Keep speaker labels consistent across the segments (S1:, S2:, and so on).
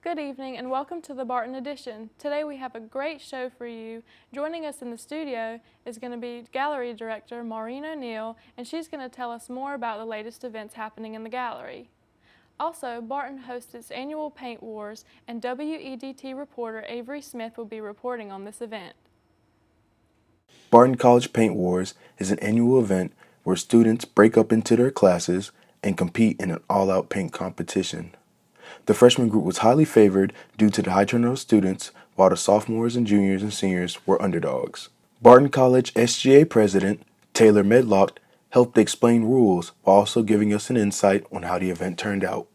S1: Good evening and welcome to the Barton Edition. Today we have a great show for you. Joining us in the studio is going to be Gallery Director Maureen T, and she's going to tell us more about the latest events happening in the gallery. Also, Barton hosts its annual Paint Wars, and WEDT reporter Avery Smith will be reporting on this event.
S2: Barton College Paint Wars is an annual event where students break up into their classes and compete in an all-out paint competition. The freshman group was highly favored due to the high turnover of students, while the sophomores and juniors and seniors were underdogs. Barton College SGA President Taylor Medlock helped explain rules while also giving us an insight on how the event turned out.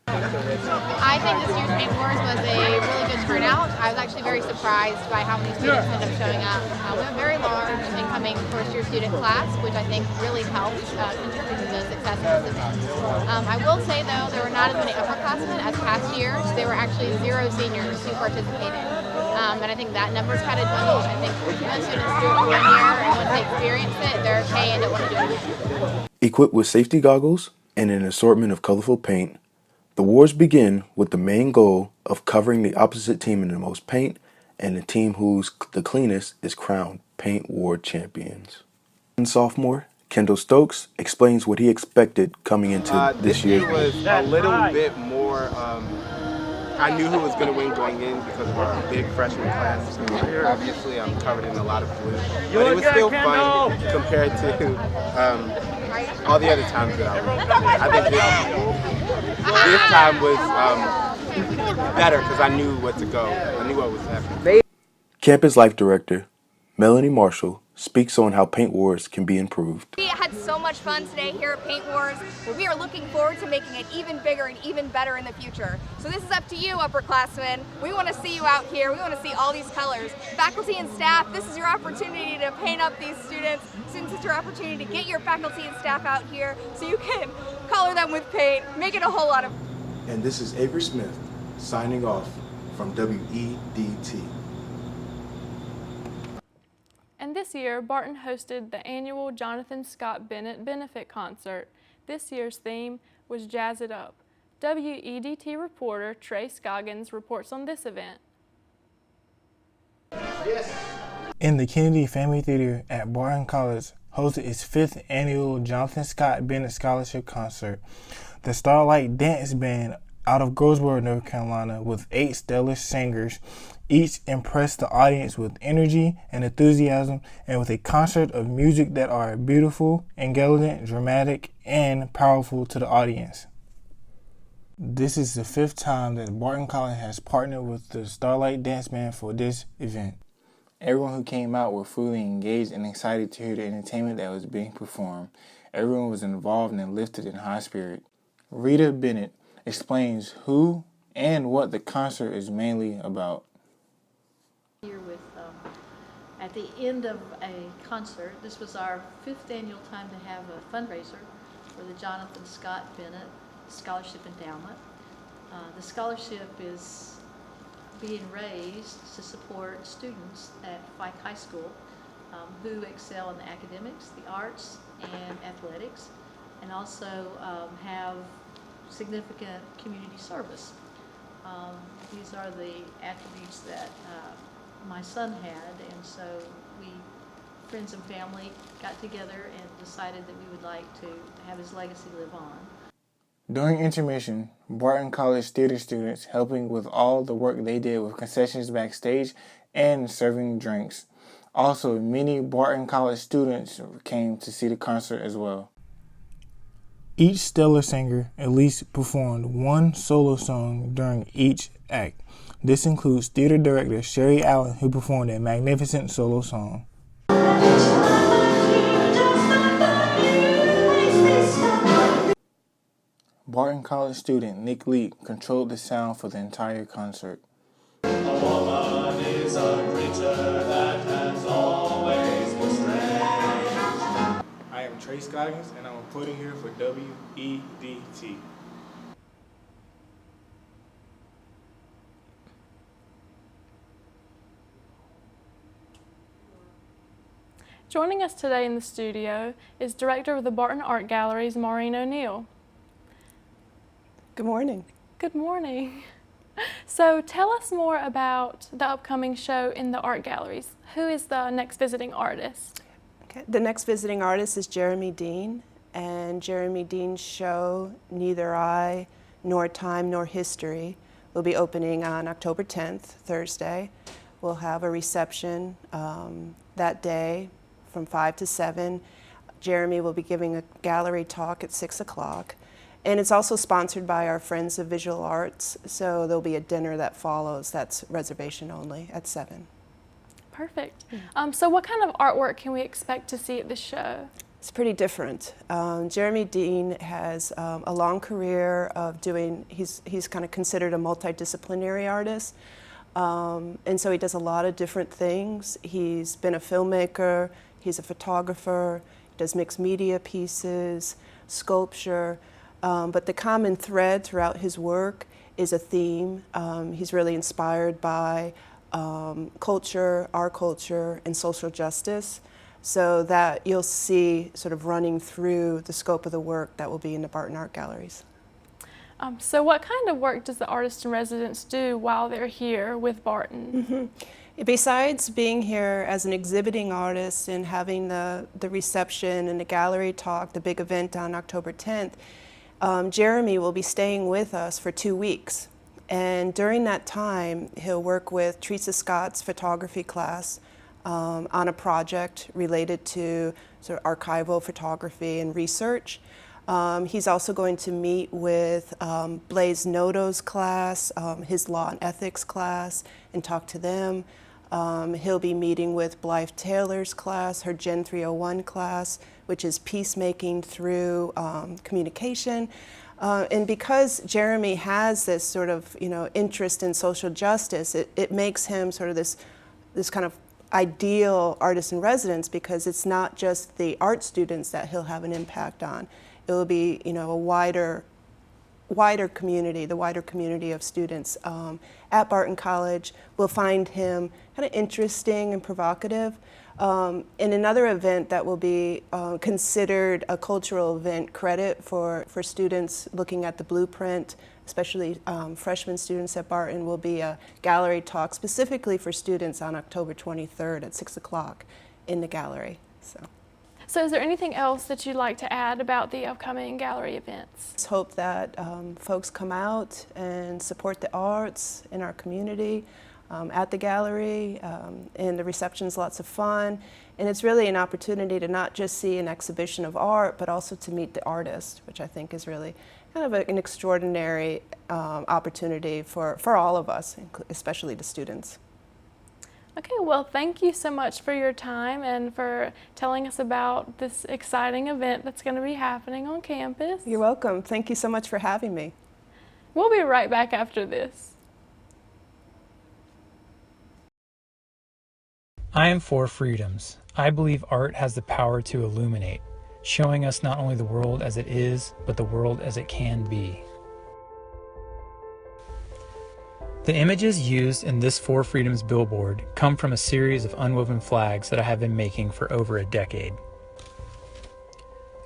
S3: I think this year's Paint Wars was a really good turnout. I was actually very surprised by how many students ended up showing up. We have a very large incoming first-year student class, which I think really helped contribute to the success of this event. I will say, though, there were not as many upperclassmen as past years. There were actually 0 seniors who participated. And I think that number's kind of dwindled. I think most students do it for 1 year, and once they experience it, they're okay and don't want to do it again.
S2: Equipped with safety goggles and an assortment of colorful paint, the wars begin with the main goal of covering the opposite team in the most paint, and the team who's the cleanest is crowned Paint War champions. And sophomore Kendall Stokes explains what he expected coming into this year.
S4: This year was a little bit more, I knew who was going to win going in because of our big freshman class. Obviously, I'm covered in a lot of blue, but it was still fun compared to all the other times that I think this time was better because I knew what to go. I knew what was happening.
S2: Campus Life Director Melanie Marshall speaks on how Paint Wars can be improved.
S5: We had so much fun today here at Paint Wars. We are looking forward to making it even bigger and even better in the future. So this is up to you, upperclassmen. We want to see you out here. We want to see all these colors. Faculty and staff, this is your opportunity to paint up these students. Students, it's your opportunity to get your faculty and staff out here so you can color them with paint, make it a whole lot of fun.
S2: And this is Avery Smith signing off from WEDT.
S1: And this year, Barton hosted the annual Jonathan Scott Bennett Benefit Concert. This year's theme was Jazz It Up. WEDT reporter Trey Scoggins reports on this event.
S6: In the Kennedy Family Theater at Barton College hosted its 5th annual Jonathan Scott Bennett Scholarship Concert. The Starlight Dance Band out of Goldsboro, North Carolina, with 8 stellar singers, each impressed the audience with energy and enthusiasm, and with a concert of music that are beautiful, elegant, dramatic, and powerful to the audience. This is the 5th time that Barton College has partnered with the Starlight Dance Band for this event. Everyone who came out were fully engaged and excited to hear the entertainment that was being performed. Everyone was involved and lifted in high spirit. Rita Bennett explains who and what the concert is mainly about.
S7: Here with at the end of a concert, this was our 5th annual time to have a fundraiser for the Jonathan Scott Bennett Scholarship Endowment. The scholarship is being raised to support students at Fike High School who excel in the academics, the arts, and athletics, and also have significant community service. These are the attributes that my son had, and so we, friends and family, got together and decided that we would like to have his legacy live on.
S6: During intermission, Barton College theater students helping with all the work they did with concessions backstage and serving drinks. Also, many Barton College students came to see the concert as well. Each stellar singer at least performed one solo song during each act. This includes theater director Sherry Allen, who performed a magnificent solo song. Barton College student Nick Lee controlled the sound for the entire concert.
S8: A woman is a creature that has always been strange.
S6: I am Trey Scoggins, and I'm reporting here for WEDT.
S1: Joining us today in the studio is Director of the Barton Art Galleries, Maureen T.
S9: Good morning.
S1: Good morning. So tell us more about the upcoming show in the art galleries. Who is the next visiting artist?
S9: Okay. The next visiting artist is Jeremy Dean, and Jeremy Dean's show, Neither I, Nor Time, Nor History, will be opening on October 10th, Thursday. We'll have a reception that day from 5 to 7. Jeremy will be giving a gallery talk at 6 o'clock. And it's also sponsored by our Friends of Visual Arts, so there'll be a dinner that follows that's reservation only at 7.
S1: Perfect. So what kind of artwork can we expect to see at this show?
S9: It's pretty different. Jeremy Dean has a long career of doing, he's kind of considered a multidisciplinary artist. And so he does a lot of different things. He's been a filmmaker, he's a photographer, he does mixed media pieces, sculpture. But the common thread throughout his work is a theme. He's really inspired by culture, our culture, and social justice. So that you'll see sort of running through the scope of the work that will be in the Barton Art Galleries.
S1: So what kind of work does the artist in residence do while they're here with Barton?
S9: Besides being here as an exhibiting artist and having the reception and the gallery talk, the big event on October 10th, Jeremy will be staying with us for 2 weeks. And during that time, he'll work with Teresa Scott's photography class on a project related to sort of archival photography and research. He's also going to meet with Blaise Noto's class, his law and ethics class, and talk to them. He'll be meeting with Blythe Taylor's class, her Gen 301 class, which is peacemaking through communication. And because Jeremy has this sort of, interest in social justice, it makes him sort of this kind of ideal artist in residence, because it's not just the art students that he'll have an impact on. It will be, a wider community, the wider community of students at Barton College. Will find him kind of interesting and provocative. In another event that will be considered a cultural event credit for students looking at the blueprint, especially freshman students at Barton, will be a gallery talk specifically for students on October 23rd at 6 o'clock in the gallery.
S1: So is there anything else that you'd like to add about the upcoming gallery events?
S9: Just hope that folks come out and support the arts in our community at the gallery, and the reception's lots of fun. And it's really an opportunity to not just see an exhibition of art, but also to meet the artist, which I think is really kind of an extraordinary opportunity for all of us, especially the students.
S1: Okay, well, thank you so much for your time and for telling us about this exciting event that's going to be happening on campus.
S9: You're welcome. Thank you so much for having me.
S1: We'll be right back after this.
S10: I am for freedoms. I believe art has the power to illuminate, showing us not only the world as it is, but the world as it can be. The images used in this For Freedoms billboard come from a series of unwoven flags that I have been making for over a decade.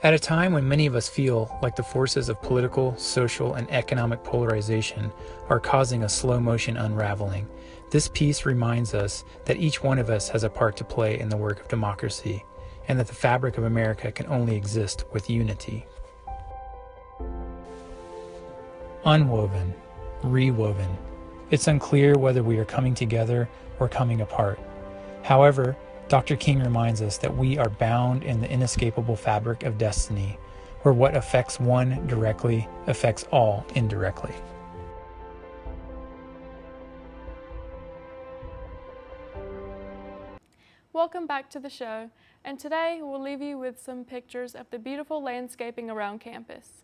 S10: At a time when many of us feel like the forces of political, social, and economic polarization are causing a slow motion unraveling, this piece reminds us that each one of us has a part to play in the work of democracy, and that the fabric of America can only exist with unity. Unwoven, rewoven. It's unclear whether we are coming together or coming apart. However, Dr. King reminds us that we are bound in the inescapable fabric of destiny, where what affects one directly affects all indirectly.
S1: Welcome back to the show, and today we'll leave you with some pictures of the beautiful landscaping around campus.